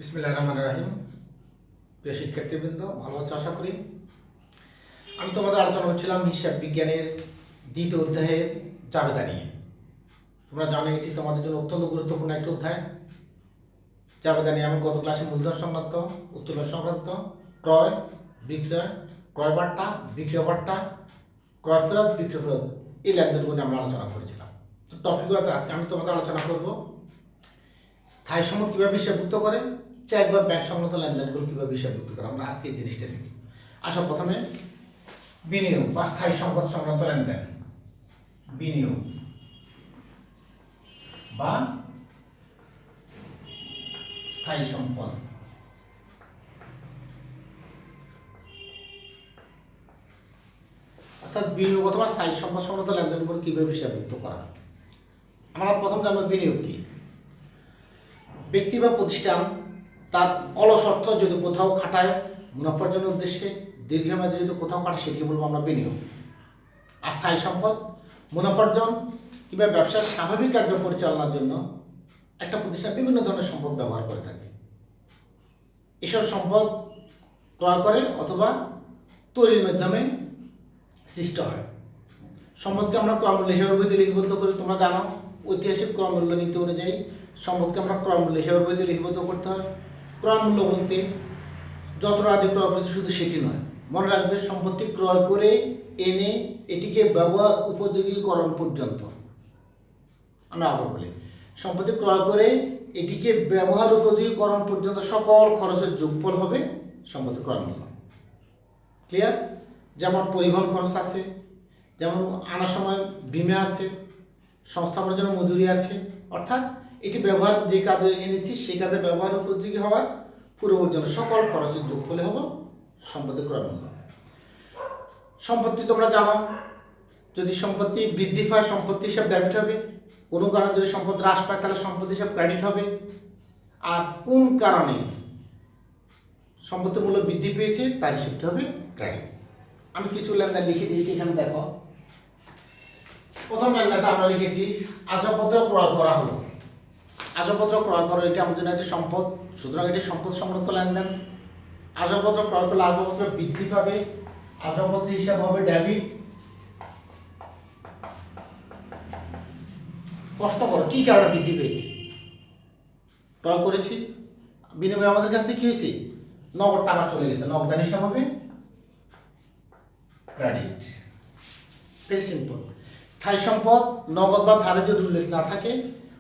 বিসমিল্লাহির রহমানির রহিম। প্রিয় শিক্ষার্থীবৃন্দ, ভালো আছো আশা করি। আমি তোমাদের আলোচনা করছিলাম হিসাব বিজ্ঞানের দ্বিতীয় অধ্যায়ের জাবেদা নিয়ে। তোমরা জানো এটি তোমাদের জন্য অত্যন্ত গুরুত্বপূর্ণ একটি অধ্যায়। জাবেদা নিয়ে আমি গত ক্লাসে মূলধন সংক্রান্ত, উত্তোলন সংক্রান্ত, ক্রয় বিক্রয়, ক্রয় বাট্টা, বিক্রয় বাট্টা, ক্রয় ফেরত, বিক্রয় ফেরত এই লেনদেনগুলো নিয়ে আমরা আলোচনা করেছিলাম। তো টপিক আছে আজকে আমি তোমাদের আলোচনা করব স্থায়ী সম্পদ কীভাবে হিসাবভুক্ত করে, চেক বা ব্যাংক সংক্রান্ত লেনদেনগুলো কীভাবে হিসাবভুক্ত করে। আমরা আজকে এই জিনিসটা দেখব। আসো প্রথমে বিনিয়োগ বা স্থায়ী সম্পদ সংক্রান্ত লেনদেন। বিনিয়োগ বা স্থায়ী সম্পদ। অর্থাৎ বিনিয়োগ অথবা স্থায়ী সম্পদ সংক্রান্ত লেনদেনগুলো কীভাবে হিসাবভুক্ত করা। আমরা প্রথম জানবো বিনিয়োগ কি। ব্যক্তি বা প্রতিষ্ঠান তার অলস অর্থ যদি কোথাও খাটায় মুনাফার্জনের উদ্দেশ্যে, দীর্ঘমেয়াদে যদি কোথাও খাটায়, সেটিকে বলবো আমরা বিনিয়োগ। আর স্থায়ী সম্পদ মুনাফার্জন কিংবা ব্যবসার স্বাভাবিক কার্য পরিচালনার জন্য একটা প্রতিষ্ঠান বিভিন্ন ধরনের সম্পদ ব্যবহার করে থাকে। এসব সম্পদ ক্রয় করে অথবা তৈরির মাধ্যমে সৃষ্ট হয়। সম্পদকে আমরা ক্রয়মূল্য হিসাবে বইতে লিপিবদ্ধ করি। তোমরা জানো ঐতিহাসিক ক্রয়মূল্য নীতি অনুযায়ী সম্পদকে আমরা ক্রয়মূল্য হিসাবে বইতে লিপিবদ্ধ করতে হয়। ক্রয়মূল্য বলতে যতটা আদি ক্রয় করতে শুধু সেটি নয়, মনে রাখবে সম্পত্তি ক্রয় করে এনে এটিকে ব্যবহার উপযোগীকরণ পর্যন্ত। আমি আবার বলি, সম্পত্তি ক্রয় করে এটিকে ব্যবহার উপযোগীকরণ পর্যন্ত সকল খরচের যোগফল হবে সম্পত্তি ক্রয়মূল্য। ক্লিয়ার? যেমন পরিবহন খরচ আছে, যেমন আনার সময় বিমা আছে, সংস্থাপনের জন্য মজুরি আছে। অর্থাৎ এটি ব্যবহার যে কাজে এনেছি সেই কাজে ব্যবহার উপযোগী হওয়ার পুরো পর্যন্ত সকল খরচের যোগফলে হলো সম্পত্তি ক্রয়মূল্য। সম্পত্তি তোমরা জানো, যদি সম্পত্তি বৃদ্ধি পায় সম্পত্তি হিসাব ডেবিট হবে, কোনো কারণে যদি সম্পদ হ্রাস পায় তাহলে সম্পত্তি হিসাব ক্রেডিট হবে। আর কোন কারণে সম্পত্তির মূল্য বৃদ্ধি পেয়েছে তার হিসাবটা হবে ক্রেডিট। আমি কিছু লেনদেন লিখে দিয়েছি, এখানে দেখো। প্রথম লেনদেনটা আমরা লিখেছি আসবাবপত্র ক্রয় করা হলো। আসবাবপত্র ক্রয় করা এটি আমাদের জন্য একটি সম্পদ, সুতরাং এটি সম্পদ সংক্রান্ত লেনদেন। আসবাবপত্র ক্রয় করলে আসবাবপত্র বৃদ্ধি পাবে, আসবাবপত্র হিসাব হবে ডেবিট। প্রশ্ন করো কি কারণে বৃদ্ধি পেয়েছে? ক্রয় করেছি, বিনিময়ে আমাদের কাছ থেকে কি হয়েছে? নগদ টাকা চলে গেছে, নগদান হিসাব হবে ক্রেডিট। Very simple. স্থায়ী সম্পদ নগদ বা ধারে যদি উল্লেখ না থাকে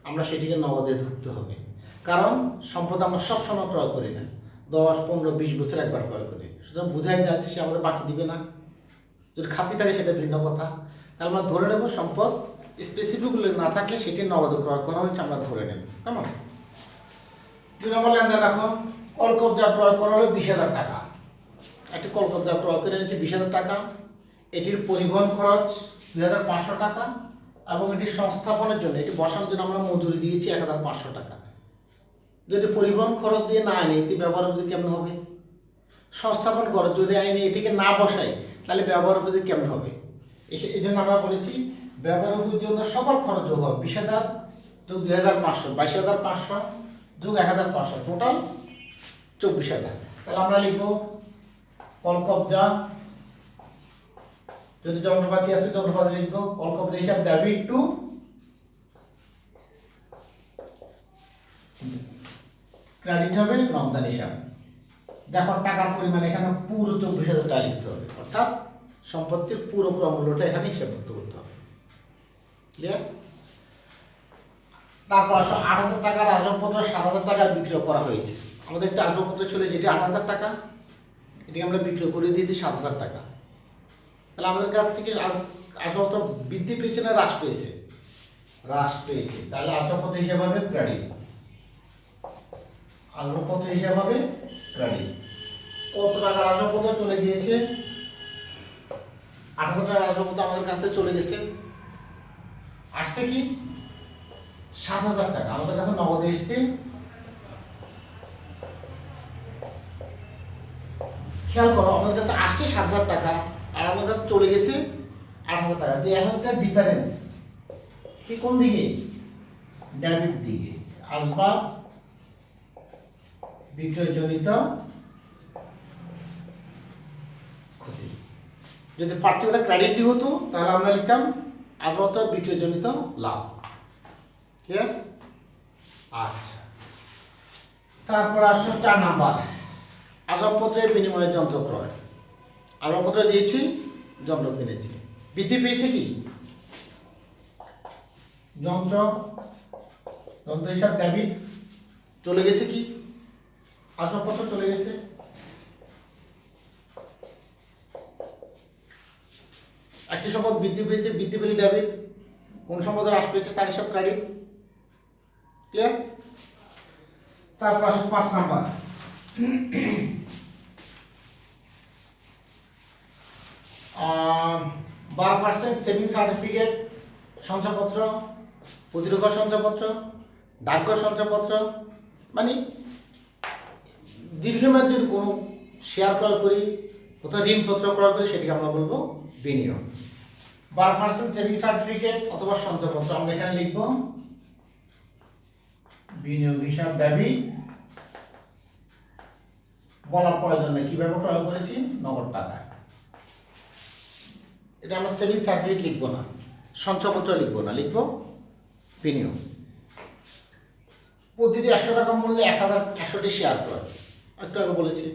আমরা সেটিকে নগদে ধরতে হবে। কারণ সম্পদ আমরা সবসময় ক্রয় করি না, 10, 15, 20 বছর একবার ক্রয় করি। সুতরাং বোঝাই যাচ্ছে সে আমাদের বাকি দিবে না। যদি খাতি থাকে সেটা ভিন্ন কথা। তাহলে আমরা ধরে নেব সম্পদ স্পেসিফিক উল্লেখ না থাকলে সেটি নগদে ক্রয় করা হয়েছে, আমরা ধরে নেব। কেমন? 2 নম্বর লেনদেন রাখো। কলকবজা ক্রয় করা হলো 20,000 টাকা। একটি কলকবজা ক্রয় করে এনেছে 20,000 টাকা। এটির পরিবহন খরচ 2,500 টাকা এবং এটির সংস্থাপনের জন্য, এটি বসানোর জন্য আমরা মজুরি দিয়েছি 1,500 টাকা। যদি পরিবহন খরচ দিয়ে না আনি এটি ব্যবহার উপযোগী কেমন হবে? সংস্থাপন খরচ যদি আইনে এটিকে না বসাই তাহলে ব্যবহার উপযোগী কেমন হবে? এই জন্য আমরা বলেছি ব্যবহার উপযোগীর জন্য সকল খরচ যোগ হবে। 20,000 যোগ 2,500, 22,500 যোগ 1,500, টোটাল 24,000। তাহলে আমরা লিখব কলকবজা, যদি যন্ত্রপাতি আছে যন্ত্রপাতি লিখব। কলকবজা হিসাব ডেবিট টু ক্রেডিট হবে নগদান হিসাব। দেখো টাকার পরিমাণ এখানে পুরো 24,000 টাকা লিখতে হবে, অর্থাৎ সম্পত্তির পুরো ক্রয়মূল্যটা এখানে হিসাবভুক্ত করতে হবে। ক্লিয়ার? তারপর আসো 8,000 টাকার আসবাবপত্র 7,000 টাকায় বিক্রয় করা হয়েছে। আমাদের একটা আসবাবপত্র চলে যেটি 8,000 টাকা, এটিকে আমরা বিক্রয় করে দিয়েছি 7,000 টাকা। তাহলে আমাদের কাছ থেকে আসবাবপত্র বৃদ্ধি পেয়েছে না হ্রাস পেয়েছে? হ্রাস পেয়েছে। তাহলে আসবাবপত্র হিসাব হবে ক্রেডিট। আসবাবপত্র হিসাব হবে ক্রেডিট। কত টাকার আসবাবপত্র চলে গিয়েছে? 8,000 টাকার আসবাবপত্র আমাদের কাছ থেকে চলে গেছে। আসছে কি 7,000 টাকা, আমাদের কাছে নগদ এসছে। খেয়াল করো, আমাদের কাছে আসছে 7,000 টাকা আর আমাদের কাছে চলে গেছে 8,000 টাকা। যে 1,000 টাকার ডিফারেন্স কি কোন দিকে? ডেবিট দিকে। আসবাব বিক্রয়জনিত ক্ষতি। যদি পার্টিকুলার ক্রেডিটটি হতো তাহলে আমরা লিখতাম আপাতত বিক্রয়জনিত লাভ। ক্লিয়ার? আচ্ছা, তারপর আসো 4 নাম্বার, আসবাবপত্রের বিনিময়ে যন্ত্র ক্রয়। আসবাবপত্র দিয়েছি, যন্ত্র কিনেছি। বৃদ্ধি পেয়েছে কি? যন্ত্র হিসাব ডেবিট, চলে গেছে কি? আসবাবপত্র চলে গেছে। একটি সম্পদ বৃদ্ধি পেয়েছে, বৃদ্ধি পেলে ডেবিট। কোন সম্পদের হ্রাস পেয়েছে তার হিসাব ক্রেডিট। ক্লিয়ার? তারপর আসুন 5 নাম্বার, 12% সেভিং সার্টিফিকেট, সঞ্চয়পত্র, প্রতিরক্ষা সঞ্চয়পত্র, ডাকঘর সঞ্চয়পত্র, মানে দীর্ঘমেয়াদী যদি কোনো শেয়ার ক্রয় করি, কোথাও ঋণপত্র ক্রয় করি, সেটিকে আমরা বলবো বিনিয়োগ। 12% সেভিং সার্টিফিকেট অথবা সঞ্চয়পত্র আমরা এখানে লিখব বিনিয়োগ হিসাব ডেবিট। বলার প্রয়োজন নেই কিভাবে ক্রয় করেছি, নগদ টাকায়। এটা আমরা সেভিং সার্টিফিকেট লিখবো না, সঞ্চয়পত্র লিখবো না, লিখবো বিনিয়োগ। প্রতিটি 100 টাকা মূল্যে 1100টি শেয়ার ক্রয়, একটু আগে বলেছি।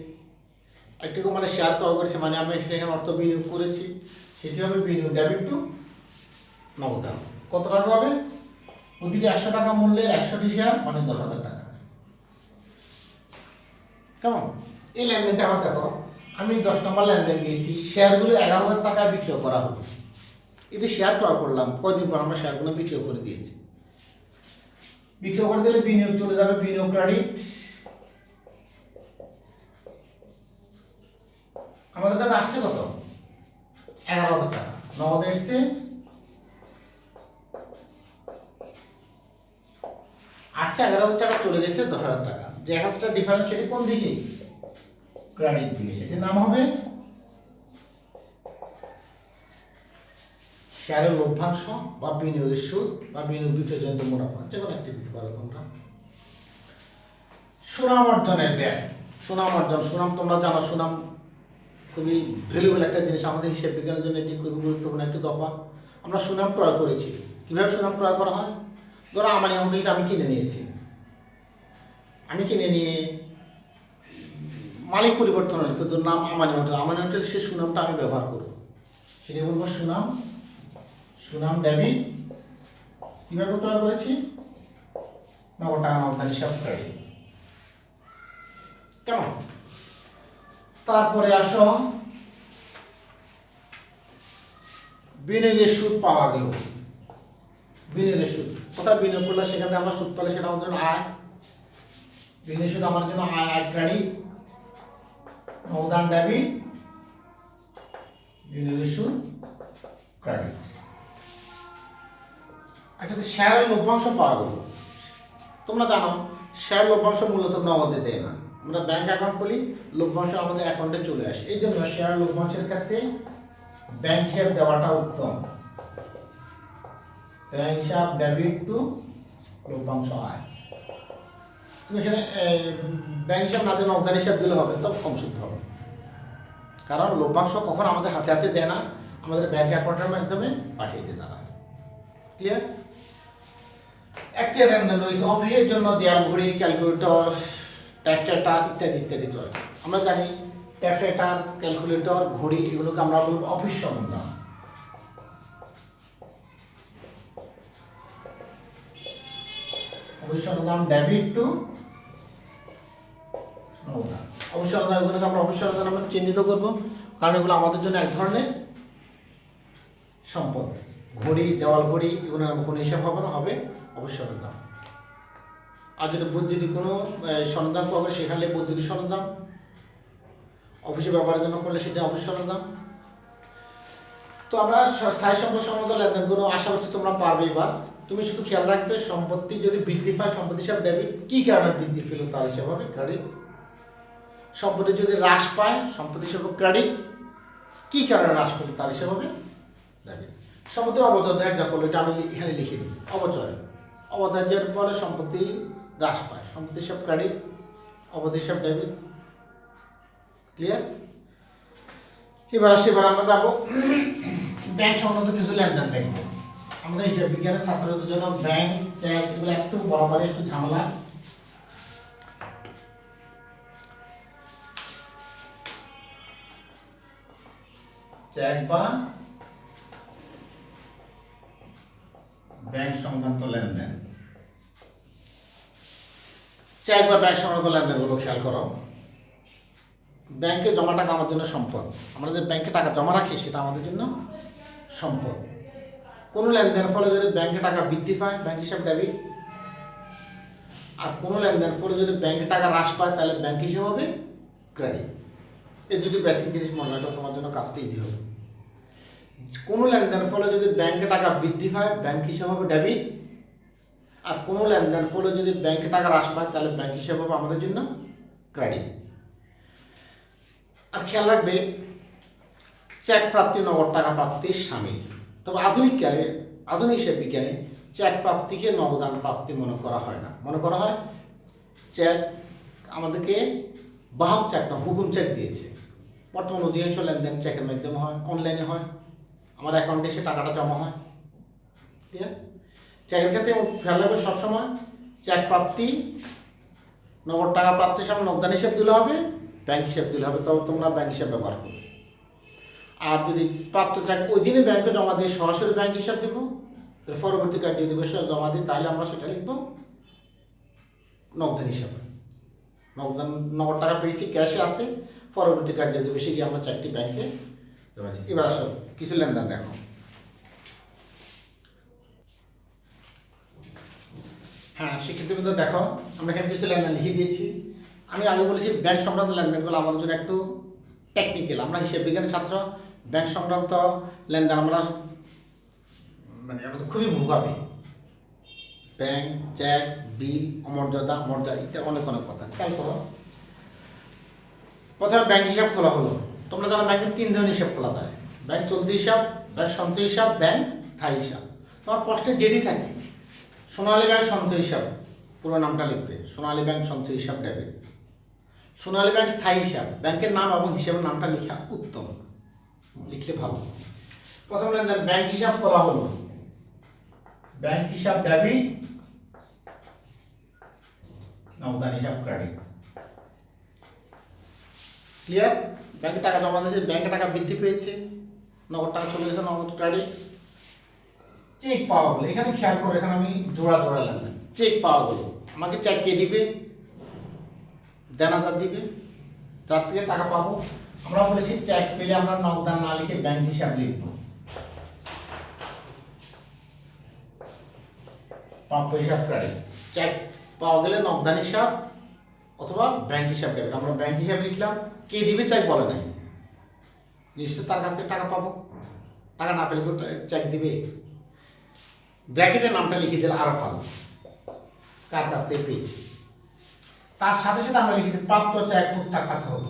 একটু মানে শেয়ার ক্রয় করেছি মানে আমি সেখানে অর্থ বিনিয়োগ করেছি, সেটি হবে বিনিয়োগ ডেবিট টু নগদ। কত টাকা হবে? প্রতিটি 100 টাকা মূল্যের 100টি শেয়ার মানে 10,000 টাকা। কেমন? এই লেনদেনটা আমার দেখো, আমি 10 নম্বর লেনদেন দিয়েছি, শেয়ারগুলো 11,000 টাকায় বিক্রয় করা হলো। এতে শেয়ার ক্রয় করলাম, কয়দিন পর আমরা শেয়ারগুলো বিক্রয় করে দিয়েছি। বিক্রয় করে দিলে বিনিয়োগ চলে যাবে, বিনিয়োগ ক্রেডিট। আমাদের কাছে আসছে কত? 11,000 টাকা। নগদ এসছে আসছে 11,000 টাকা, চলে গেছে 10,000 টাকা। যে 1,000 ডিফারেন্স সেটি কোন দিকে? ক্রেডিট দিকে। সেটির নাম হবে শেয়ারের লভ্যাংশ বা বিনিয়োগের সুদ বা বিনিয়োগ বিক্রয়জনিত মুনাফা, যে কোনো একটি দিতে পারো তোমরা। সুনাম অর্জনের ব্যয়। সুনাম অর্জন, সুনাম তোমরা জানো, সুনাম খুবই ভ্যালুয়েবল একটা জিনিস আমাদের হিসাব বিজ্ঞানের জন্য। এটি খুবই গুরুত্বপূর্ণ একটি দফা। আমরা সুনাম ক্রয় করেছি। কীভাবে সুনাম ক্রয় করা হয়? ধরো আমানি হোটেলটা আমি কিনে নিয়েছি, আমি কিনে নিয়ে মালিক পরিবর্তন হল, কিন্তু নাম আমানি হোটেল। আমানি হোটেল সে সুনামটা আমি ব্যবহার করব, সেটা বলবো সুনাম। সুনাম ডেবিট। কীভাবে ক্রয় করেছি? নগদ টাকা, নগদ হিসাব ক্রেডিট। কেমন? তারপরে আসো বিনিয়োগের সুদ পাওয়া গেল। বিনিয়োগের সুদ কোথায় বিনিয়োগ করলে সেখানে আমরা সুদ পেলে সেটা আমাদের জন্য আয়। বিনিয়োগ সুদ আমার জন্য আয়, আয় ক্রেডিট। নগদান ডেবিট, বিনিয়োগের সুদ ক্রেডিট। একটা শেয়ারের লভ্যাংশ পাওয়া গেল। তোমরা জানো শেয়ার লভ্যাংশ মূলত নগদে দেয় না, আমরা ব্যাংক অ্যাকাউন্ট খুলি, লভ্যাংশ আমাদের অ্যাকাউন্টে চলে আসে। এই জন্য শেয়ার লভ্যাংশের ক্ষেত্রে ব্যাংক হিসাব দেওয়াটা উত্তম। ব্যাংক হিসাব ডেবিট টু লভ্যাংশ আয়। তুমি এখানে ব্যাংক হিসাব না দিয়ে নগদান হিসাব দিলে হবে, তবে কম সুদ হবে। কারণ লভ্যাংশ কখন আমাদের হাতে হাতে দেয় না, আমাদের ব্যাংক অ্যাকাউন্টের মাধ্যমে পাঠিয়ে দেয় তারা। ক্লিয়ার? একটি লেনদেন রয়েছে অফিসের জন্য দেয়াল ঘড়ি, ক্যালকুলেটর, ট্যাপসেটার ইত্যাদি ইত্যাদি চলে। আমরা জানি ট্যাপসেটার, ক্যালকুলেটর, ঘড়ি এগুলোকে আমরা বলবো অফিস সরঞ্জাম। অফিস সরঞ্জাম ডেবিট টু নগদান। অফিস সরঞ্জাম এগুলোকে আমরা অফিস সরঞ্জাম আমরা চিহ্নিত করবো, কারণ এগুলো আমাদের জন্য এক ধরনের সম্পদ। ঘড়ি, দেওয়াল ঘড়ি এগুলো কোনো হিসাব হবে না, হবে অফিস সরঞ্জাম। আর যদি কোনো সরঞ্জাম পাবে সেখানে বৈদ্যুতিক সরঞ্জাম, অফিসে ব্যবহারের জন্য করলে সেটা অফিস সরঞ্জাম। তো আমরা স্থায়ী সম্পদ সংক্রান্ত লেনদেনগুলো আশা করছি তোমরা পারবে। এবার তুমি শুধু খেয়াল রাখবে সম্পত্তি যদি বৃদ্ধি পায় সম্পত্তি হিসাব ডেবিট, কী কারণে বৃদ্ধি পেল তার হিসাব হবে ক্রেডিট। সম্পত্তি যদি হ্রাস পায় সম্পত্তি হিসাব ক্রেডিট, কী কারণে হ্রাস পেল তার হিসাব হবে ডেবিট। সম্পত্তি অবচয় ধার্য করলো, এটা আমি এখানে লিখে দিই। অবচয়ের পরে সম্পত্তি হ্রাস পায়, সম্পত্তি হিসাব ক্রেডিট। অবৈধ হিসাব ডেবিট। ক্লিয়ার? এবার আমরা যাবো ব্যাংক সংক্রান্ত কিছু লেনদেন দেখবো। আমাদের হিসাব বিজ্ঞানের ছাত্রদের জন্য ব্যাংক চেক এগুলো একটু বরাবরই একটু ঝামেলা। চেক বা ব্যাংক সংক্রান্ত লেনদেন, চেক বা ব্যাংক সংক্রান্ত লেনদেনগুলো খেয়াল করো। ব্যাংকে জমা টাকা আমার জন্য সম্পদ। আমরা যে ব্যাংকে টাকা জমা রাখি সেটা আমাদের জন্য সম্পদ। কোনো লেনদেনের ফলে যদি ব্যাংকে টাকা বৃদ্ধি পায় ব্যাংক হিসাব ডেবিট, আর কোনো লেনদেনের ফলে যদি ব্যাংকে টাকা হ্রাস পায় তাহলে ব্যাংক হিসাব হবে ক্রেডিট। এই দুটি বেসিক জিনিস মনে রাখলে তোমার জন্য কাজটা ইজি হবে। কোনো লেনদেনের ফলে যদি ব্যাংকে টাকা বৃদ্ধি পায় ব্যাংক হিসাব হবে ডেবিট, আর কোনো লেনদেনের ফলে যদি ব্যাংকে টাকা হ্রাস পায় তাহলে ব্যাংক হিসাব হবে আমাদের জন্য ক্রেডিট। আর খেয়াল রাখবে চেক প্রাপ্তি নগদ টাকা প্রাপ্তির সামিল। তবে আধুনিক হিসাব বিজ্ঞানে চেক প্রাপ্তিকে নগদান প্রাপ্তি মনে করা হয় না। মনে করা হয় চেক আমাদেরকে বাহক চেক না হুকুম চেক দিয়েছে। বর্তমান অধিকাংশ লেনদেন চেকের মাধ্যমে হয়, অনলাইনে হয়, আমার অ্যাকাউন্টে এসে টাকাটা জমা হয়। ঠিক আছে? চেকের ক্ষেত্রে খেয়াল রাখবে সবসময় চেক প্রাপ্তি নগদ টাকা প্রাপ্তির সামনে নগদান হিসাব দিলে হবে, ব্যাংক হিসাব দিলে হবে, তবে তোমরা ব্যাংক হিসাব ব্যবহার করবে। আর যদি প্রাপ্ত চেক ওই দিনে ব্যাংকে জমা দিয়ে সরাসরি ব্যাংক হিসাব দেবো, পরবর্তী কার্য দিবসে জমা দিই তাহলে আমরা সেটা লিখব নগদান হিসাবে। নগদ টাকা পেয়েছি, ক্যাশে আছে, পরবর্তী কার্য দিবসে গিয়ে আমরা চেকটি ব্যাংকে জমা দিচ্ছি। এবার আসো কিছু লেনদেন দেখো। হ্যাঁ, শিক্ষার্থীবৃন্দ দেখো আমরা এখানে কিছু লেনদেন লিখে দিয়েছি। আমি আগে বলেছি ব্যাংক সংক্রান্ত লেনদেনগুলো আমাদের জন্য একটু টেকনিক্যাল। আমরা হিসাব বিজ্ঞানের ছাত্র, ব্যাংক সংক্রান্ত লেনদেন আমরা আমাদের খুবই ভূভাবে। ব্যাংক, চেক, বিল, অমর্যাদা, মর্যাদা ইত্যাদি অনেক কথা। খেয়াল করো, প্রথমে ব্যাংক হিসাব খোলা হলো। তোমরা জানো ব্যাংকের 3 ধরনের হিসাব খোলা যায়: ব্যাংক চলতি হিসাব, ব্যাংক সঞ্চয় হিসাব, ব্যাংক স্থায়ী হিসাব। তোমার প্রশ্নে যেটি থাকে সোনালী ব্যাংক সঞ্চয় হিসাব, পুরো নামটা লিখবে, সোনালী ব্যাংক সঞ্চয় হিসাব ডেবিট। সোনালী ব্যাংক স্থায়ী হিসাব, ব্যাংকের নাম এবং হিসাবের নামটা লেখা উত্তম, লিখলে ভালো। প্রথম লেনদেন ব্যাংক হিসাব খোলা হলো, ব্যাংক হিসাব ডেবিট, নগদান হিসাব ক্রেডিট। ক্লিয়ার? ব্যাংকে টাকা জমা দিয়েছে, ব্যাংকে টাকা বৃদ্ধি পেয়েছে, নগদ টাকা চলে গেছে, নগদ ক্রেডিট। চেক পাওয়া গেলো, এখানে খেয়াল করো, এখানে আমি জোড়া লেনদেন। চেক পাওয়া গেলো, আমাকে চেক কে দিবে? দেনাদার দিবে, যার থেকে টাকা পাবো। আমরা বলেছি চেক পেলে আমরা নগদান না লিখে ব্যাংক হিসাব লিখব। প্রাপ্য হিসাব ক্রেডিট। চেক পাওয়া গেলে নগদান হিসাব অথবা ব্যাংক হিসাব ডেবিট। আমরা ব্যাংক হিসাব লিখলাম, কে দিবে চেক বলে নাই, নিশ্চয় তার কাছ থেকে টাকা পাবো। টাকা না পেলে চেক দিবে। ব্র্যাকেটের নামটা লিখে দিলে আরো ভালো, কার কাছ থেকে পেয়েছি। তার সাথে সাথে আমরা লিখেছি প্রাপ্ত চেক প্রত্যাখ্যাত হবে।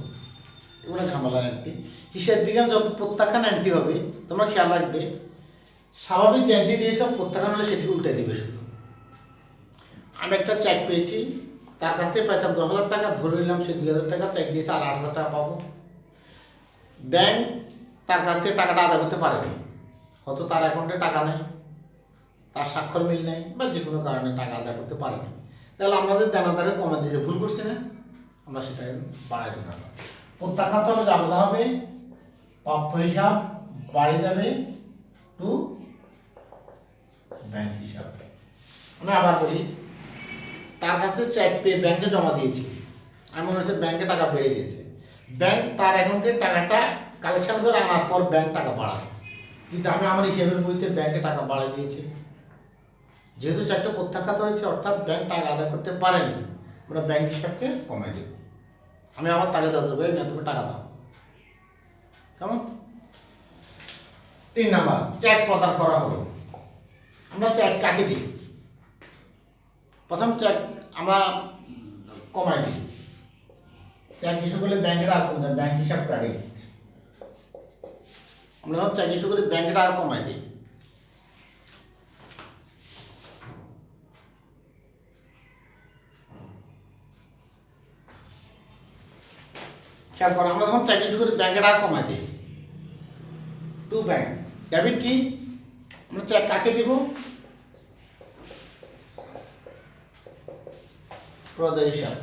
এগুলো ঝামেলার এন্ট্রি। হিসাব বিজ্ঞান যত প্রত্যাখ্যান এন্ট্রি হবে তোমরা খেয়াল রাখবে, স্বাভাবিক যে এন্ট্রি দিয়েছ প্রত্যাখ্যান হলে সেটিকে উল্টে দিবে শুধু। আমি একটা চেক পেয়েছি, তার কাছ থেকে পাইতাম 10,000 টাকা, ধরে নিলাম সে 2,000 টাকা চেক দিয়েছে, আর 8,000 টাকা পাবো। ব্যাংক তার কাছ থেকে টাকাটা আদায় করতে পারেনি, হয়তো তার অ্যাকাউন্টে টাকা নেই, তার স্বাক্ষর মিল নেই, বা যে কোনো কারণে টাকা আদায় করতে পারেনি। তাহলে আমাদের দেনাদারে কমে দিয়েছে, ভুল করছি না, আমরা সেটাকে বাড়াই দিলাম। প্রত্যাখ্যাত হলে যা বলা হবে প্রাপ্য হিসাব বাড়িয়ে যাবে টু ব্যাংক হিসাব। আমি আবার বলি, তার কাছে চেক পেয়ে ব্যাংকে জমা দিয়েছি, আমি মনে হচ্ছে ব্যাংকে টাকা বেড়ে গেছে, ব্যাংক তার অ্যাকাউন্ট থেকে টাকাটা কালেকশন করে আনার পর ব্যাংক টাকা বাড়াবে, কিন্তু আমি আমার হিসাবের বইতে ব্যাংকে টাকা বাড়িয়ে দিয়েছি। যেহেতু চেকটা প্রত্যাখ্যাত হয়েছে অর্থাৎ ব্যাংক টাকা আদায় করতে পারেনি, আমরা ব্যাংক হিসাবকে কমাই দেব। আমি আমার টাকা দেওয়া দেবো, না তুমি টাকা দাও, কেমন? 3 নাম্বার চেক প্রদান করা হলো। আমরা চেক কাকে দিই? প্রথম চেক আমরা কমাই দিই, চেক ইস্যু করলে ব্যাংকে টাকা কমে যায়, ব্যাংক হিসাব ক্রেডিট। আমরা সব চেক ইস্যু করে ব্যাংকে টাকা কমাই দিই। খেয়াল করো, আমরা যখন চাকরি শুরু করি ব্যাংকে টাকা কমাই দিই, টু ব্যাংক। ডেবিট কি, আমরা চেক কাকে দিব, প্রদেয় হিসাব।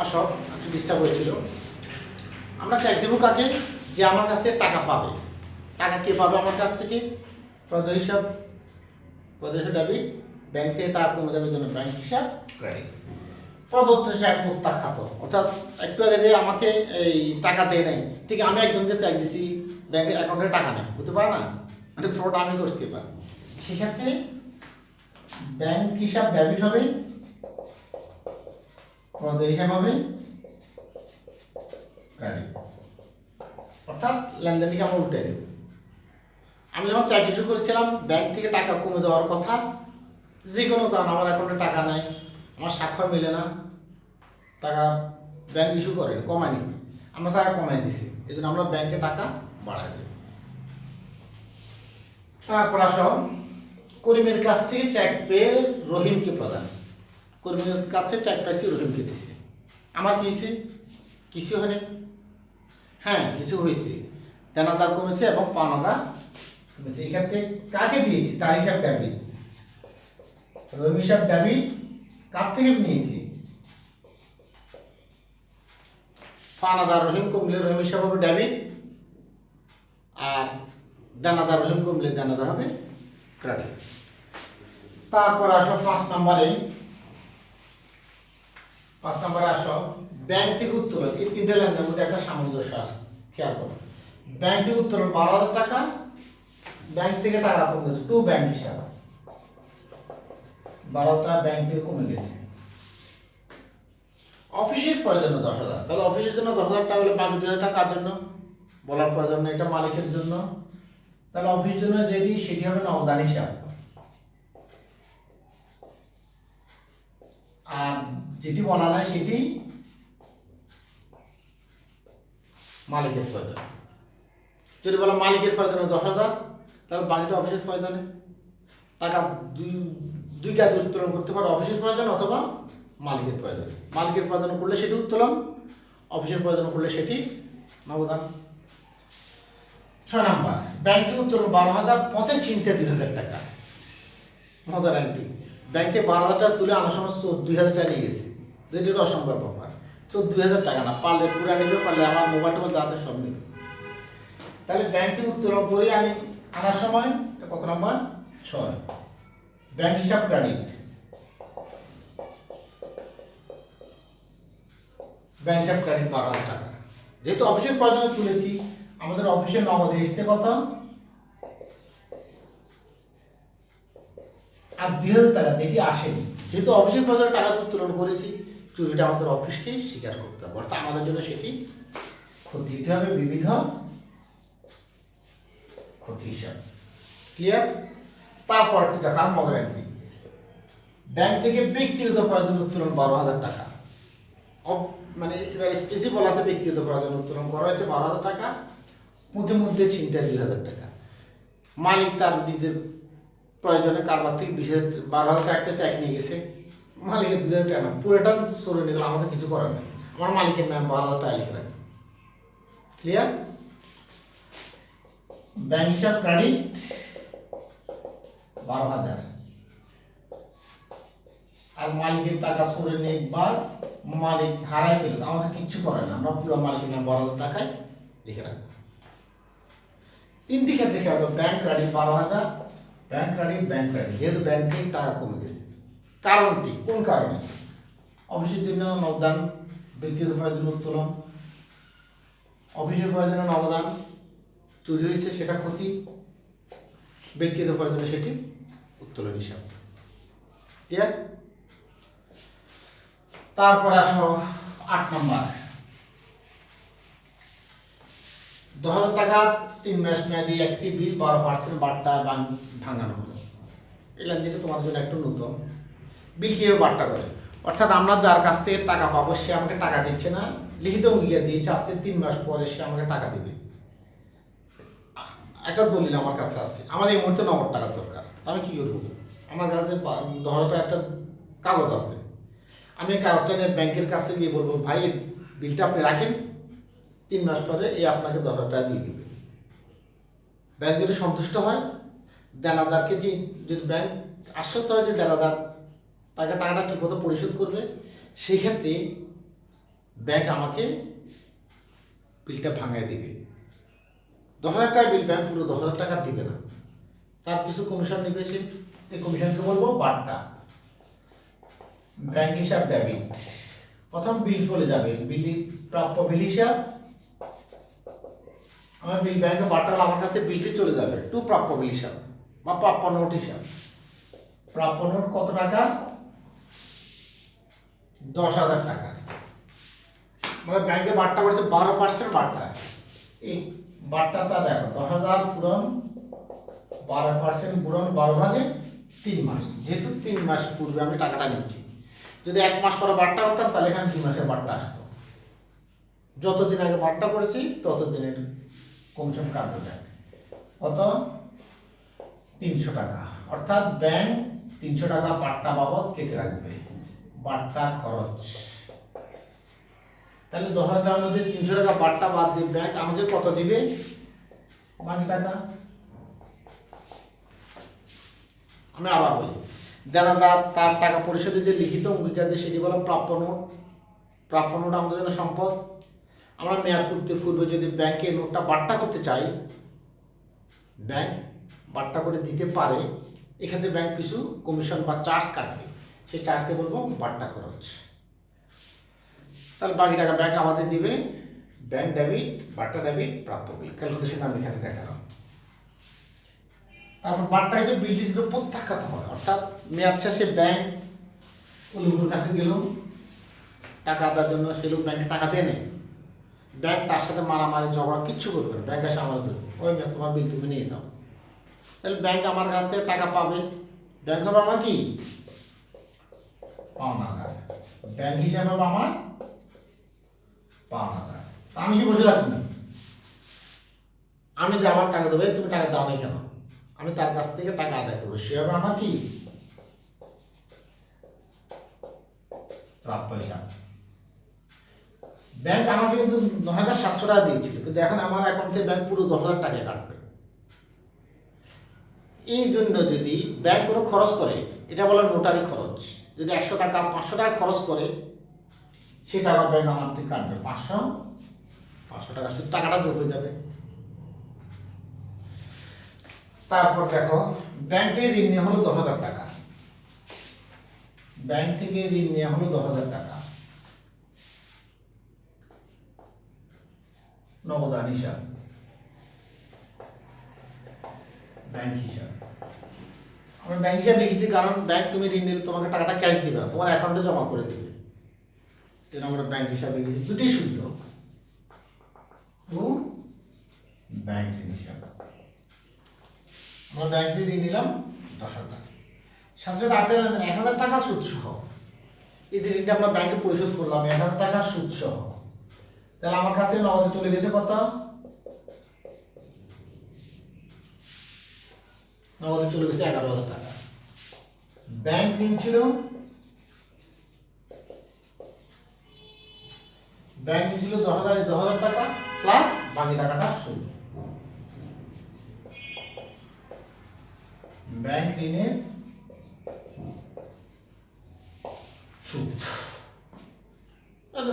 আসো, একটু ডিস্টার্ব হয়েছিল। আমরা চেক দেবো কাকে, যে আমার কাছ থেকে টাকা পাবে। টাকা কে পাবে আমার কাছ থেকে, প্রদেয় হিসাব। প্রদেয় হিসাব ডেবিট, ব্যাংক থেকে টাকা কমে যাবে জন্য ব্যাংক হিসাব ক্রেডিট। প্রদত্ত হিসাব প্রত্যাখ্যাত, অর্থাৎ একটু আগে যে আমাকে এই টাকা দেয় নাই, ঠিক আমি একজনকে চেক দিছি, ব্যাংকের অ্যাকাউন্টে টাকা নেই, হতে পারে না, মানে ফ্রড আমি করছি। এবার সেক্ষেত্রে ব্যাংক হিসাব ডেবিট হবে, প্রদেয় হিসাব হবে ক্রেডিট। অর্থাৎ লেনদেনকে আমরা উল্টে দেব। আমি যখন চাকরি শুরু করেছিলাম, ব্যাংক থেকে টাকা কমে যাওয়ার কথা, যে কোনো কারণ আমার অ্যাকাউন্টে টাকা নাই, আমার স্বাক্ষর মিলে না, টাকা ব্যাংক ইস্যু করেনি, কমায়নি, আমরা টাকা কমাই দিছি, এই জন্য আমরা ব্যাংকে টাকা বাড়াই দিই। তারপর আসো, করিমের কাছ থেকে চেক পেয়ে রহিমকে প্রদান। করিমের কাছ থেকে চেক পাইছি, রহিমকে দিছি। আমার কি হয়েছে, কিছু হয়নি, হ্যাঁ কিছু হয়েছে, দেনাদার কমেছে এবং পাওনাদার কমেছে। এক্ষেত্রে কাকে দিয়েছি, তার হিসাব ডেবিট, রহিম হিসাব ডেবিট। কার থেকে নিয়েছি, পাওনাদার রহিম কমলে রহিম হিসাব হবে ডেবিট, আর দানাদার রহিম কমলে দানাদার হবে ক্রেডিট। তারপর আসো 5 নম্বরে, 5 নম্বরে আসো, ব্যাংক থেকে উত্তোলন। এই তিনটে লেনদেনের মধ্যে একটা সামঞ্জস্য আছে, খেয়াল করো। ব্যাংক থেকে উত্তোলন 12,000 টাকা, ব্যাংক থেকে টাকা কমে গেছে, টু ব্যাংক হিসাব, 12,000 টাকা ব্যাংক থেকে কমে গেছে। অফিসের প্রয়োজন 10,000, তাহলে অফিসের জন্য 10,000 টাকা হলে বাকি 2,000 টাকা কার জন্য, বলার প্রয়োজন নেই, এটা মালিকের জন্য। তাহলে অফিসের জন্য যেটি, সেটি হবে নগদান হিসাব, আর যেটি বলা নাই সেটি মালিকের প্রয়োজন। যদি বলা মালিকের প্রয়োজনে 10,000, তাহলে বাকিটা অফিসের প্রয়োজনে। টাকা দুই কাজে উত্তোলন করতে পারে, অফিসের প্রয়োজন অথবা মালিকের প্রয়োজন। মালিকের প্রয়োজন করলে সেটি উত্তোলন, অফিসের প্রয়োজন করলে সেটি নগদান। 6 নম্বর, ব্যাংক থেকে উত্তোলন 12,000, পথে ছিনতে 2,000 টাকা। মজার অ্যান্টি, ব্যাংকে 12,000 টাকা তুলে আনার সময় 2,000 টাকা নিয়ে গেছে, যেটি অসম্ভব ব্যাপার। 2,000 টাকা না, পারলে পুরা নেবে, পারলে আমার মোবাইল টোবাইল যা আছে সব নেবে। তাহলে ব্যাংক থেকে উত্তোলন করে আনার সময় কত নাম্বার, 6, ব্যাংক হিসাব ক্রেডিট। ব্যাংক হিসাব ক্রেডিট 12,000 টাকা, যেহেতু অফিসের প্রয়োজনে তুলেছি, আমাদের অফিসের নগদে এসছে কত, আর 2,000 টাকা যেটি আসেনি, যেহেতু অফিসের প্রয়োজনে টাকা উত্তোলন করেছি, চুরিটা আমাদের অফিসকে স্বীকার করতে হবে, অর্থাৎ আমাদের জন্য সেটি ক্ষতি। এটি হবে বিবিধ ক্ষতি হিসাব। ক্লিয়ার? তারপরটি দেখার মজার এন্ট্রি, ব্যাংক থেকে ব্যক্তিগত প্রয়োজনে উত্তোলন 12,000 টাকা। মানে এবার স্পেসিফিক বলা আছে ব্যক্তিগত প্রয়োজনে উত্তোলন করা হয়েছে 12,000 টাকা, মধ্যে ছিনতাই 2,000 টাকা। মালিক তার নিজের প্রয়োজনে কারবার থেকে 12,000 টাকা একটা চেক নিয়ে গেছে, মালিকের 2,000 টাকা না, পুরোটা চলে নিয়ে গেল, আমাদের কিছু করার নেই, আমার মালিকের নাম 12,000 টাকা লিখে রাখবে। ক্লিয়ার? ব্যাংক হিসাব ক্রেডিট 12,000, আর মালিকের টাকা চলে নিয়ে একবার মালিক হারায় ফেলে, আমাদের কিচ্ছু করার না, আমরা পুরো মালিকের নাম 12,000 টাকায় লিখে রাখবো। তিনটি ক্ষেত্রে খেয়াল করো, ব্যাংক ক্রেডিট 12,000, ব্যাংক ক্রেডিট, যেহেতু ব্যাংক থেকে টাকা কমে গেছে। কারণটি কোন কারণে, অফিসের জন্য নগদান, ব্যক্তিগত প্রয়োজনে উত্তোলন, অফিসের প্রয়োজনে নগদান, চুরি হয়েছে সেটা ক্ষতি, ব্যক্তিগত প্রয়োজনে সেটি উত্তোলন হিসাব। ক্লিয়ার? তারপরে আসো 8 নম্বর, 10,000 টাকা 3 মাস মেয়াদি একটি বিল 12% বাট্টা ভাঙানো হলো। এই লেনদেনটা তোমার জন্য একটু নতুন। বিল কীভাবে বাট্টা করে, অর্থাৎ আমরা যার কাছ থেকে টাকা পাবো সে আমাকে টাকা দিচ্ছে না, লিখিত অঙ্গীকার দিয়েছে, আজকে 3 মাস পরে সে আমাকে টাকা দেবে। একটা দলিল আমার কাছে আছে, আমার এই মুহূর্তে নগদ টাকার দরকার, আমি কি করবো, আমার কাছে 10,000 টাকা একটা কাগজ আছে, আমি কাগজটা নিয়ে ব্যাংকের কাছে গিয়ে বলবো, ভাই বিলটা আপনি রাখেন, 3 মাস পরে আপনাকে 10,000 টাকা দিয়ে দিবে। ব্যাংক যদি সন্তুষ্ট হয়, দেনাদারকে যদি ব্যাংক আশ্বস্ত হয় যে দেনাদার তাকে টাকাটা ঠিকমতো পরিশোধ করবে, সেই ক্ষেত্রে ব্যাংক আমাকে বিলটা ভাঙায় দিবে। 10,000 টাকা বিল, ব্যাংক পুরো 10,000 টাকা দিবে না, তার কিছু কমিশন নেবে। সে এই কমিশনকে বলবো বাট্টা। ব্যাংক হিসাব ডেবিট, প্রথম বিল চলে যাবে, বিল প্রাপ্য বিল হিসাব, আমার বিল ব্যাংকে বাট্টাল, আমার কাছে বিলটি চলে যাবে টু প্রাপ্য বিল হিসাব বা প্রাপ্য নোট হিসাব। প্রাপ্য নোট কত টাকা? 10,000 টাকা। মানে ব্যাংকে বাট্টা করছে 12% বাট্টা। এই বাট্টাটা দেখো, 10,000 পূরণ 12% পূরণ 12 ভাগে 3 মাস। যেহেতু 3 মাস পূর্বে আমি টাকাটা নিচ্ছি, যদি 1 মাস পরে বাট্টা করতাম তাহলে এখানে 2 মাসের বাট্টা আসতো। যতদিন আগে বাট্টা করেছি ততদিনের কমিশন কাটবে ব্যাংক। কত? 300 টাকা। অর্থাৎ ব্যাংক 300 টাকা বাট্টা বাবদ কেটে রাখবে, বাট্টা খরচ। তাহলে 10,000 টাকার মধ্যে 300 টাকা বাট্টা বাদ দিয়ে ব্যাংক আমাকে কত দিবে? বাকি টাকা। আমি আবার বলি, দেনাদার তার টাকা পরিশোধের যে লিখিত অঙ্গীকার দিয়ে সেটি বলা প্রাপ্য নোট। প্রাপ্য নোট আমাদের জন্য সম্পদ। আমরা মেয়াদ পূর্বে যদি ব্যাংকে নোটটা বাট্টা করতে চাই, ব্যাংক বাট্টা করে দিতে পারে, এক্ষেত্রে ব্যাংক কিছু কমিশন বা চার্জ কাটবে, সেই চার্জকে বলবো বাট্টা খরচ। তাহলে বাকি টাকা ব্যাংক আমাদের দিবে। ব্যাংক ডেবিট, বাট্টা ডেবিট, প্রাপ্য বিল, ক্যালকুলেশন আমি এখানে দেখালাম। তারপর বাট্টায় যে বিলটি যদি প্রত্যাখ্যাত হয়, অর্থাৎ মেয়াদ শেষে ব্যাংক ওই লোকের কাছে গেল টাকা দেওয়ার জন্য, সে লোক ব্যাংকে টাকা দেয় নেই, ব্যাংক তার সাথে মারামারি ঝগড়া কিচ্ছু করবে না, ব্যাংক এসে আমার দেবে, ওই তোমার বিল তুমি নিয়ে যাও। তাহলে ব্যাংক আমার কাছ থেকে টাকা পাবে, ব্যাংক হবে আমার কি পাওনাদার, ব্যাংক হিসাবে হবে আমার পাওনাদার। আমি কি বসে রাখবো? আমি যে আমার টাকা দেবে, তুমি টাকা দাও নাই কেন, আমি তার কাছ থেকে টাকা আদায় করবো, সে হবে আমার কি প্রাপ্য হিসাব। ব্যাংক আমাকে কিন্তু 9,700 টাকা দিয়েছিল, কিন্তু এখন আমার অ্যাকাউন্ট থেকে ব্যাংক পুরো 10,000 টাকা কাটবে। এই জন্য যদি ব্যাংক কোনো খরচ করে, এটা বলে নোটারি খরচ, যদি 100 টাকা 500 টাকা খরচ করে, সে টাকা ব্যাংক আমার থেকে কাটবে 500 টাকা, শুধু টাকাটা যোগ হয়ে যাবে। তারপর দেখো, ব্যাংক থেকে ঋণ নেওয়া হলো 10,000 টাকা, ব্যাংক থেকে ঋণ নেওয়া হলো 10,000 টাকা, নগদান হিসাব, ব্যাংক হিসাব। আমরা ব্যাংক হিসাব লিখেছি কারণ ব্যাংক তুমি ঋণ নিলে তোমাকে টাকাটা ক্যাশ দিবে না, তোমার অ্যাকাউন্টে জমা করে দেবে, যেন আমরা ব্যাংক হিসাব লিখেছি। দুটি শুদ্ধ, ব্যাংক ঋণ হিসাব। আমরা ব্যাংক ঋণ নিলাম 10,000 টাকা, সাথে সাথে 1,000 টাকা সুদ সহ। এই যে ঋণটা আমরা ব্যাংকে পরিশোধ করলাম 1,000 টাকা সুদ সহ, তাহলে আমার কাছে নগদে চলে গেছে কত? নগদে চলে গেছে 11,000 টাকা। ব্যাংক ঋণ ছিল, ব্যাংক ঋণ ছিল 10,000 টাকা প্লাস বাকি টাকাটা সুদ। ব্যাংক ঋণের সুদ,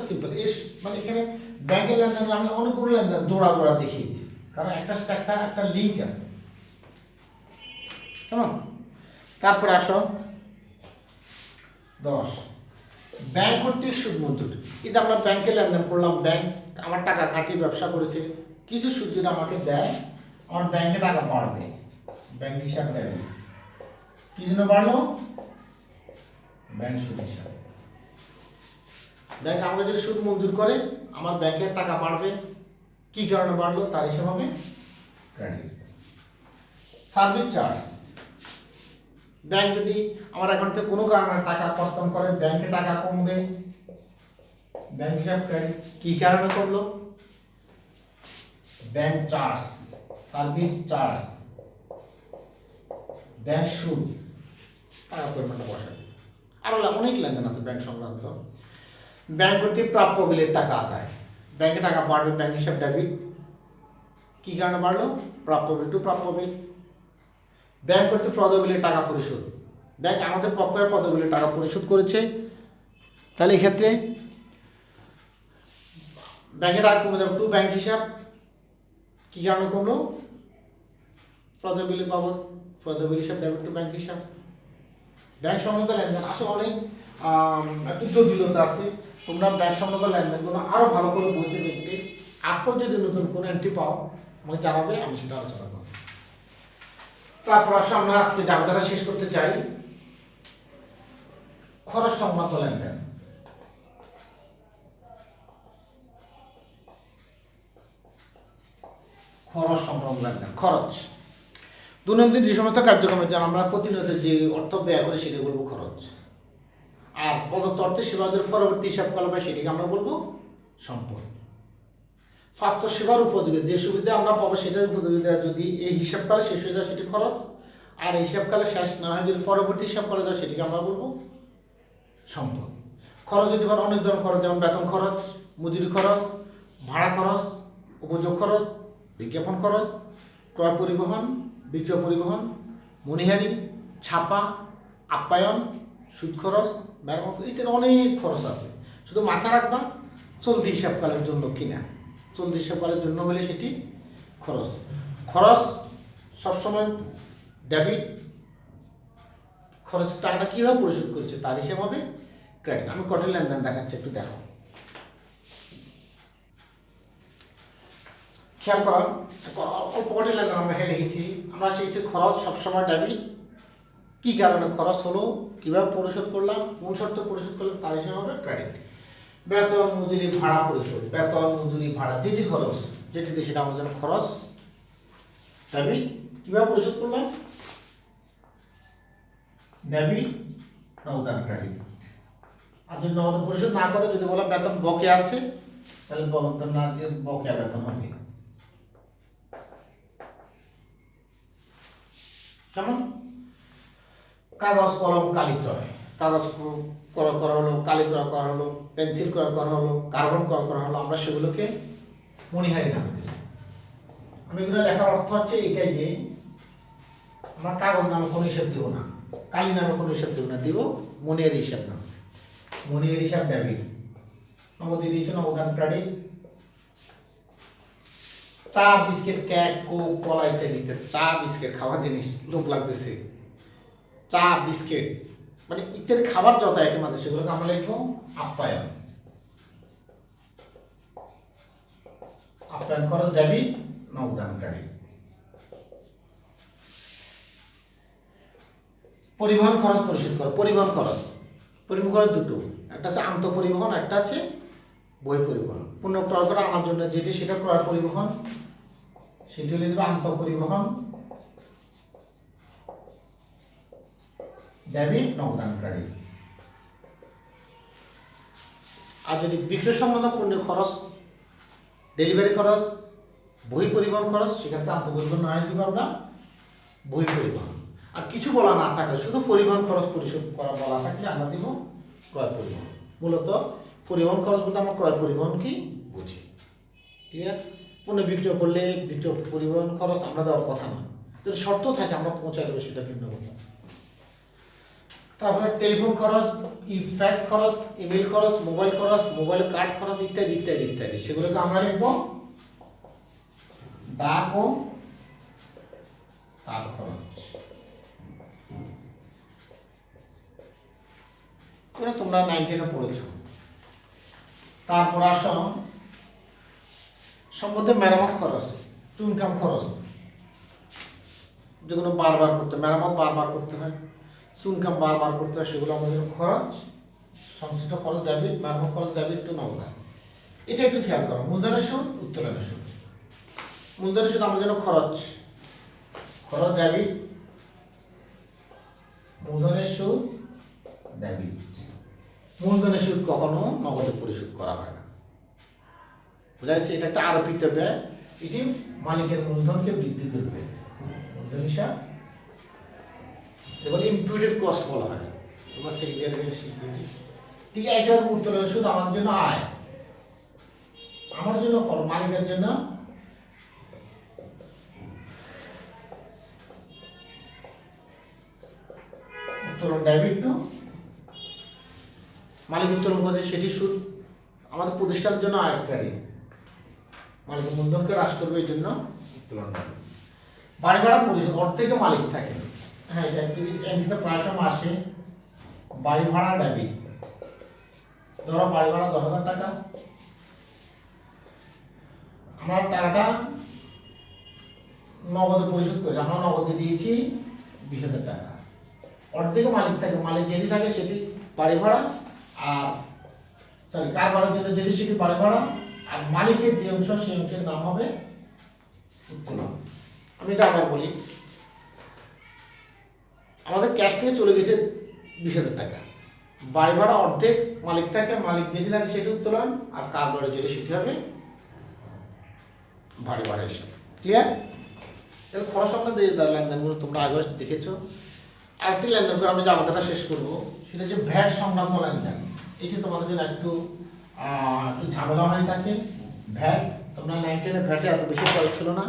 সিম্পল। মানে এখানে ব্যাংকের লেনদেন আমি অনেকগুলো লেনদেন জোড়া জোড়া দেখিয়েছি, কারণ একটা একটা লিঙ্ক আছে, কেমন? তারপরে আসো 10, ব্যাংক কর্তৃক সুদ মঞ্জুর। কিন্তু আমরা ব্যাংকে লেনদেন করলাম, ব্যাংক আমার টাকা খাটিয়ে ব্যবসা করেছে, কিছু সুদ যদি আমাকে দেয়, আমার ব্যাংকে টাকা বাড়বে, ব্যাংক হিসাব দেবে। কি জন্য বাড়লো? ব্যাংক সুদ হিসাব। ব্যাংক আমাকে যদি সুদ মঞ্জুর করে, আমার ব্যাংকের টাকা বাড়বে, কি কারণে বাড়লো তার হিসাব হবে ক্রেডিট। সার্ভিস চার্জ, ব্যাংক যদি আমার অ্যাকাউন্ট থেকে কোনো কারণে টাকা কর্তন করে, ব্যাংকে টাকা কমবে, ব্যাংক হিসাব ক্রেডিট। কি কারণে কমলো? Bank charge, service charge, bank সুদ, টাকা পরিমাণটা বসাবে। আরও অনেক লেনদেন আছে ব্যাংক সংক্রান্ত। ব্যাংক কর্তৃক প্রাপ্য বিলের টাকা আদায়, ব্যাংকে টাকা বাড়বে, ব্যাংক হিসাব ডেবিট। কী কারণে বাড়লো? প্রাপ্য বিল টু প্রাপ্য বিল। ব্যাংক কর্তৃক পদবিলের টাকা পরিশোধ, ব্যাংক আমাদের পক্ষে পদবিলের টাকা পরিশোধ করেছে, তাহলে এক্ষেত্রে ব্যাংকের টাকা কমে যাবে টু ব্যাংক হিসাব। কী কারণে কমলো? পদবিলের বাবদ, পদবিল হিসাব ডেবিট টু ব্যাংক হিসাব। ব্যাংক সংক্রান্ত লেনদেন আসলে অনেক একটু জটিলতা আছে। তোমরা ব্যাংক সংক্রান্ত লেনদেনগুলো আরও ভালো করে বইতে দেখবে। তারপর যদি নতুন কোনো এন্ট্রি পাও আমাকে জানাবে, আমি সেটা আলোচনা করব। তারপর আমরা আজকে জায়গাটা শেষ করতে চাই খরচ সংক্রান্ত লেনদেন। খরচ সংক্রান্ত লেনদেন, খরচ দৈনন্দিন যে সমস্ত কার্যক্রমের জন্য আমরা প্রতিনিয়ত যে অর্থ ব্যয় করি সেটা বলবো খরচ। আর প্রদত্ত অর্থের সেবাদের পরবর্তী হিসাব করা হয় সেটাকে আমরা বলবো সম্পদ। প্রাপ্ত সেবার উপযোগী যে সুবিধা আমরা পাবো সেটার উপযোগিতা যদি এই হিসাবকালে শেষ হয়ে যায় সেটি খরচ, আর এই হিসাবকালে শেষ না হয় যদি পরবর্তী হিসাব করা যায় সেটিকে আমরা বলবো সম্পদ। খরচ যদি পারে অনেক ধরনের খরচ, যেমন বেতন খরচ, মজুরি খরচ, ভাড়া খরচ, উপযোগ খরচ, বিজ্ঞাপন খরচ, ক্রয় পরিবহন, বিক্রয় পরিবহন, মনিহারি, ছাপা, আপ্যায়ন, সুদ খরচ, মেরামত ইত্যাদি অনেক খরচ আছে। শুধু মাথা রাখবা চলতি হিসাবকালের জন্য কিনা, চলতি হিসাবকালের জন্য হলে সেটি খরচ। খরচ সবসময় ডেবিট, খরচ টাকাটা কীভাবে পরিশোধ করেছে তার হিসাব হবে ক্রেডিট। আমি কঠিন লেনদেন দেখাচ্ছি, একটু দেখো, খেয়াল করা। অল্প কঠিন লেনদেন আমরা লিখেছি, আমরা শিখেছি খরচ সবসময় ডেবিট। কী কারণে খরচ হলো, কীভাবে পরিশোধ করলাম, কোন শর্তে পরিশোধ করলাম তার হিসাব হবে ক্রেডিট। বেতন, মজুরি, ভাড়া পরিশোধ, বেতন, মজুরি, ভাড়া যেটি খরচ যেটিতে সেটা আমাদের জন্য খরচ ডেবিট। কীভাবে পরিশোধ করলাম? Debit, নগদান credit. আর যদি নগদ পরিশোধ না করে, যদি বলা বেতন বকেয়া আছে, তাহলে বেতন না দিয়ে বকেয়া বেতন হবে। কেমন? কাগজ কলম কালি ক্রয়, কাগজ ক্রয় করা হলো, কালি ক্রয় করা হলো, পেন্সিল ক্রয় করা হলো, কার্বন ক্রয় করা হলো, আমরা সেগুলোকে মণিহারি নামে দেব। আমি এগুলো লেখার অর্থ হচ্ছে এটাই যে আমরা কাগজ নামে কোনো হিসাব দেবো না, কালি নামে কোনো হিসাব দেবো না, দিব মণিহারি হিসাব নাম। মণিহারি হিসাব ডেবিট, নগদ দিয়েছে নগদান ক্রেডিট। চা, বিস্কিট, কেক, কোক, কলা ইত্যাদি ইত্যাদি। চা, বিস্কিট খাওয়ার জিনিস, লোভ লাগতেছে, চা, বিস্কিট মানে ইত্যাদি খাবার যত আইটেম আছে সেগুলোকে আমরা লিখবো আপ্যায়ন। আপ্যায়ন খরচ ডেবিট, নগদান ক্রেডিট। পরিবহন খরচ পরিশোধ করো, পরিবহন খরচ, পরিবহন খরচ দুটো, একটা হচ্ছে আন্তঃ পরিবহন, একটা আছে বই পরিবহন। পণ্য ক্রয় করে আনার জন্য যেটি সেটা ক্রয় পরিবহন, সেটি হলে দেবে আন্তঃ পরিবহন ডেবিট, নগদান ক্রেডিট। আর যদি বিক্রয় সংক্রান্ত পণ্যের খরচ, ডেলিভারি খরচ, বই পরিবহন খরচ, সেক্ষেত্রে আন্তঃ পরিবহন না দিব আমরা বই পরিবহন। আর কিছু বলা না থাকলে, শুধু পরিবহন খরচ পরিশোধ করা বলা থাকলে আমরা দিব ক্রয় পরিবহন। মূলত পরিবহন খরচ বলতে আমরা ক্রয় পরিবহন কি বুঝি, ঠিক আছে? পণ্য বিক্রয় করলে বিক্রয় পরিবহন খরচ আমরা দেওয়ার কথা না, যদি শর্ত থাকে আমরা পৌঁছায় দেবো, সেটা ভিন্ন কথা। তারপরে টেলিফোন খরচ, ফ্যাক্স খরচ, ইমেল খরচ, মোবাইল খরচ, মোবাইল কার্ড খরচ ইত্যাদি ইত্যাদি ইত্যাদি, সেগুলোকে আমরা লিখবো ডাক ও তার খরচ। তোমরা 9-10 পড়েছো। তারপর আসো সম্পদের মেরামত খরচ, চুনকাম খরচ, যেগুলো বারবার করতে, মেরামত বারবার করতে হয়, চুনকাম বারবার করতে হয়, সেগুলো আমাদের খরচ, সংশ্লিষ্ট খরচ ডেবিট, মেরামত খরচ ডেবিট টু নগদান। এটা একটু খেয়াল করো। মূলধনের সুদ, উত্তোলনের সুদ। মূলধনের সুদ আমাদের জন্য খরচ, খরচ ডেবিট, মূলধনের সুদ ডেবিট। মূলধনের সুদ কখনো নগদে পরিশোধ করা হয় না, বোঝা যাচ্ছে? এটা একটা আরোপিত ব্যয়, এটি মালিকের মূলধনকে বৃদ্ধি করবে। মূলধন হিসাব এগুলো ইম্পুটেড কস্ট বলা হয়, তোমরা সেকেন্ড ইয়ারে গেলে শিখবে। ঠিক একই রকম উত্তোলন সুদ আমার জন্য আয়, আমার জন্য মালিকের জন্য উত্তোলন ডেবিট টু মালিক উত্তোলন করছে সেটি সুদ, আমাদের প্রতিষ্ঠানের জন্য আয় ক্রেডিট, মালিকের মূলধনকে হ্রাস করবে এই জন্য উত্তোলন ডেবিট। বাড়ি ভাড়া পরিশোধ অর্ধেকে মালিক থাকে, হ্যাঁ এটা প্রায় সময় আসে। বাড়ি ভাড়া ডেবিট, ধরো বাড়ি ভাড়া 10,000 টাকা, আমরা টাকাটা নগদে পরিশোধ করেছি, আমরা নগদে দিয়েছি 20,000 টাকা, অর্ধেকে মালিক থাকে, মালিক যেটি থাকে সেটি বাড়ি ভাড়া, আর সরি কার ভাড়ার জন্য যেটি সেটি বাড়ি ভাড়া, আর মালিকের যে অংশ সেই অংশের নাম হবে উত্তোলন। আমি এটা আবার বলি, আমাদের ক্যাশ থেকে চলে গেছে 20,000 টাকা, বাড়ি ভাড়া অর্ধেক মালিক থাকে, মালিক যেটি থাকে সেটি উত্তোলন, আর কার ভাড়া যেটি সেটি হবে বাড়ি ভাড়া হিসাব। ক্লিয়ার? তাহলে খরচ সংক্রান্ত যে লেনদেনগুলো তোমরা আগে দেখেছো। আরেকটি লেনদেন করে আমি জামাতাটা শেষ করব, সেটা হচ্ছে ভ্যাট সংক্রান্ত লেনদেন। এটি তোমাদের জন্য একটু ঝামেলা হয়ে থাকে। ভ্যাট তোমরা 9, 10 ভ্যাটে এত বেশি প্রয়োগ ছিল না,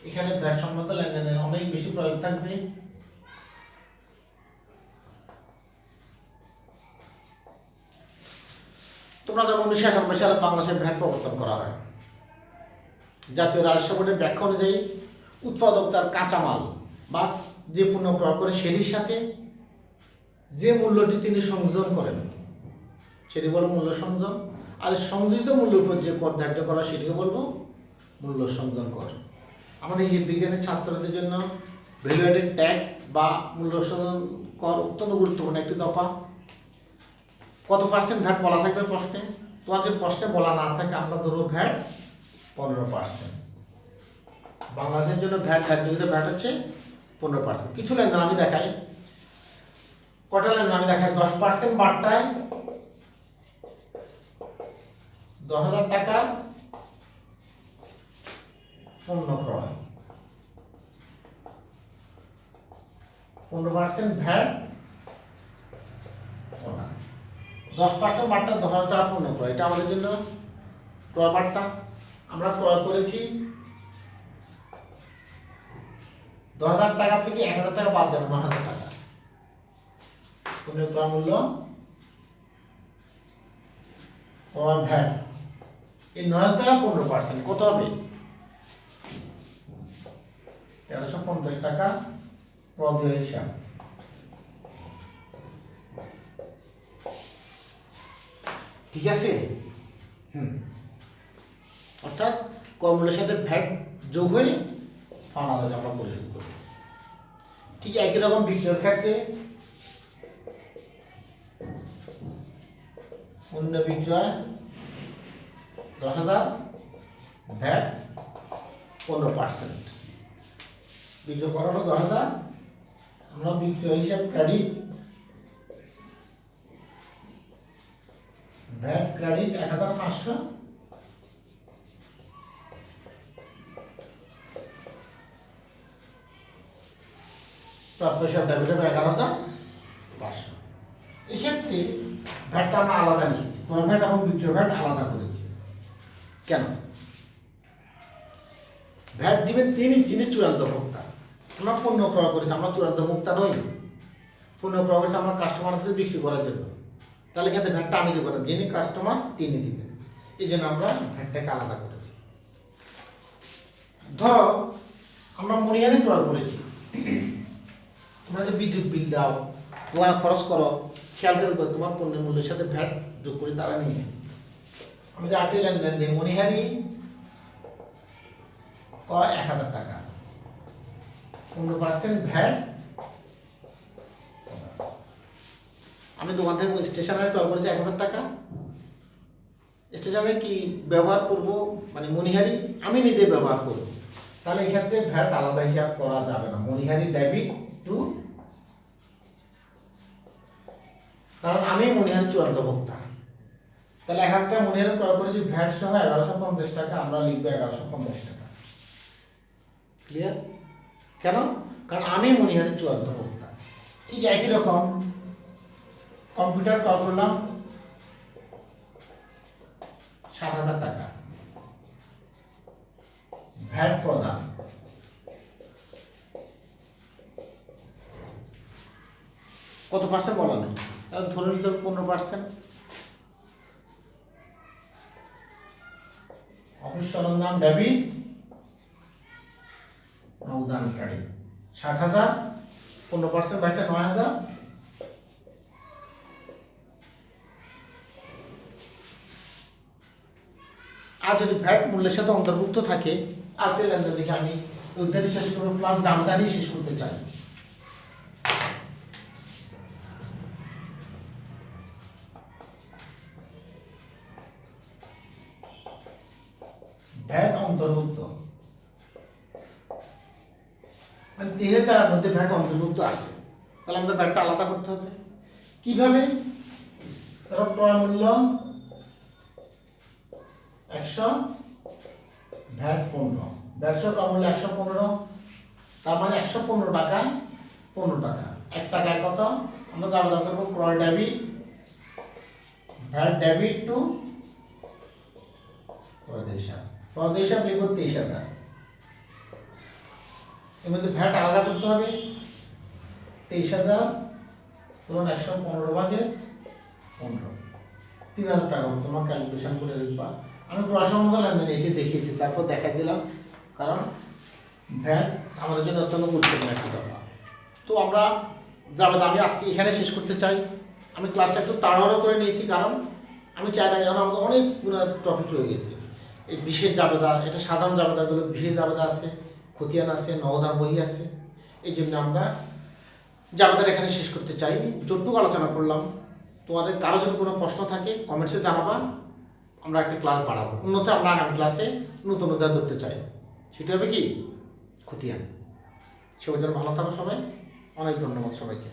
এখানে ভ্যাট সংক্রান্ত লেনদেনের অনেক বেশি প্রয়োগ থাকবে। তোমরা যেমন 1991 সালে বাংলাদেশে ভ্যাট প্রবর্তন করা হয়। জাতীয় রাজস্ব বোর্ডের ব্যাখ্যা অনুযায়ী উৎপাদক তার কাঁচামাল বা যে পণ্য ক্রয় করে সেটির সাথে যে মূল্যটি তিনি সংযোজন করেন সেটি বলবো মূল্য সংযোজন, আর সংযোজিত মূল্যের উপর যে কর ধার্য করা সেটিকে বলবো মূল্য সংযোজন কর। আমাদের এই বিজ্ঞানের ছাত্রদের জন্য ভ্যালু অ্যাডেড ট্যাক্স বা মূল্য সংযোজন কর অত্যন্ত গুরুত্বপূর্ণ একটি দফা। কত পার্সেন্ট ভ্যাট বলা থাকবে প্রশ্নে, তোমার যদি প্রশ্নে বলা না থাকে আমরা ধরবো ভ্যাট 15%। বাংলাদেশের জন্য ভ্যাট ধার্যকৃত ভ্যাট হচ্ছে 15%। কিছু লেনদেন আমি দেখাই, কটা লেনদেন আমি দেখাই। 10% বার্তায় 10,000 টাকা পণ্য ক্রয়, 15% ভ্যাট, 10% বার্তা 10,000 টাকা পণ্য ক্রয়, এটা আমাদের জন্য ক্রয় বার্তা। আমরা ক্রয় করেছি 10,000 টাকা থেকে 1,000 টাকা বাদ দেবো, 9,000 টাকা পণ্য ক্রয় মূল্য ভ্যাট। এই 9,000 টাকা 15% কত হবে? 1,350 টাকা প্রদেয় হিসাব। ঠিক আছে? অর্থাৎ কর্মূল্যের সাথে ভ্যাট যোগ হয়ে ফান্ড আদায় আমরা পরিশোধ করি। ঠিক একই রকম বিক্রয়ের ক্ষেত্রে পণ্য বিক্রয় 10,000 ভ্যাট 15%, বিক্রয় করা হলো 10,000, আমরা বিক্রয় হিসাব ক্রেডিট, ভ্যাট ক্রেডিট 1,500, প্রাপ্য হিসাব ডেবিট হবে 11,500। এক্ষেত্রে ভ্যাটটা আমরা আলাদা লিখেছি, ক্রয় ভ্যাট এবং বিক্রয় ভ্যাট আলাদা করেছি। কেন? ভ্যাট দিবেন যিনি চূড়ান্ত ভোক্তা। আমরা পণ্য ক্রয় করেছি, আমরা চূড়ান্ত ভোক্তা নই। পণ্য ক্রয় করেছি আমরা কাস্টমারের কাছে বিক্রি করার জন্য, তাহলে কিন্তু ভ্যাটটা আমি দেবো না, যিনি কাস্টমার তিনি দিবেন। এই জন্য আমরা ভ্যাটটাকে আলাদা করেছি। ধরো আমরা মনিহারি ক্রয় করেছি, তোমরা যে বিদ্যুৎ বিল দাও, তোমার খরচ করো, খেয়াল করে তোমার পণ্যের মূল্যের সাথে ভ্যাট যোগ করে তারা নিয়ে। আমি যে 8টি লেনদেন দিই, মনিহারি 1,000 টাকা, 15% ভ্যাট। আমি দোকান থেকে স্টেশনারি ক্রয় করেছি 1,000 টাকা, স্টেশনারি কি ব্যবহার করব, মানে মনিহারি আমি নিজে ব্যবহার করব, তাহলে এক্ষেত্রে ভ্যাট আলাদা হিসাব করা যাবে না। মনিহারি ডেবিট টু, কারণ আমি মনিহারি চূড়ান্ত ভোক্তা। তাহলে 1,000 টাকা মনিহারি ক্রয় করেছি, ভ্যাট সহ 1,150 টাকা, আমরা লিখবো 1,150 টাকা। ক্লিয়ার? কেন? কারণ আমি মনিহারি চূড়ান্ত ভোক্তা। ঠিক একই রকম কম্পিউটার ক্রয় করলাম 60,000 টাকা, ভ্যাট প্রদান কত পার্সেন্ট বলা নেই, ধরে নিতে হবে 15%। অফিস সরঞ্জাম ডেবিট, অনুদান ক্রেডিট 60,000, 15% ভ্যাটে 9,000। আর যদি ভ্যাট মূল্যের সাথে অন্তর্ভুক্ত থাকে, আজকে লেনদেন দেখে আমি ওইটাই শেষ করবো, প্লাস দামদানি শেষ করতে চাই। ভ্যাট অন্তর্ভুক্ত মানে 3000 মধ্যে ভ্যাট অন্তর্ভুক্ত আছে, তাহলে আমাদের ভ্যাটটা আলাদা করতে হবে। কিভাবে? ধরো ক্রয় মূল্য 100, ভ্যাট 15, ব্যবসা ক্রয় মূল্য 115, তার মানে 115 টাকা 15 টাকা, 1 টাকায় কত? আমরা যা করবো ক্রয় ডেবিট, ভ্যাট ডেবিট টু হিসাব লিখব 23,000। এর মধ্যে ভ্যাট আলাদা করতে হবে। 23,000 সমান 115 ভাগে 15, 3,000 টাকা তোমার ক্যালকুলেশন করে লিখবা। আমি ক্রয় সম্বন্ধ লেনদেন এই যে দেখিয়েছি, তারপর দেখাই দিলাম, কারণ ভ্যাট আমাদের জন্য অত্যন্ত গুরুত্বপূর্ণ একটা ব্যাপার। তো আমরা আমি আজকে এখানে শেষ করতে চাই। আমি ক্লাসটা একটু তাড়াহুড়ো করে নিয়েছি, কারণ আমি চাই না, কারণ আমাদের অনেক টপিক রয়ে গেছে। এই বিশেষ জাবেদা, এটা সাধারণ জাবেদাগুলো, বিশেষ জাবেদা আছে, খতিয়ান আছে, নগদান বহি আছে। এই জন্য আমরা জাবেদার এখানে শেষ করতে চাই। যতটুকু আলোচনা করলাম, তোমাদের কারো যদি কোনো প্রশ্ন থাকে কমেন্টসে জানাবা, আমরা একটা ক্লাস বাড়াবো। উন্নত আমরা আগামী ক্লাসে নতুন অধ্যায় ধরতে চাই, সেটা হবে কি খতিয়ান। সে জন্য ভালো থাকো সবাই, অনেক ধন্যবাদ সবাইকে।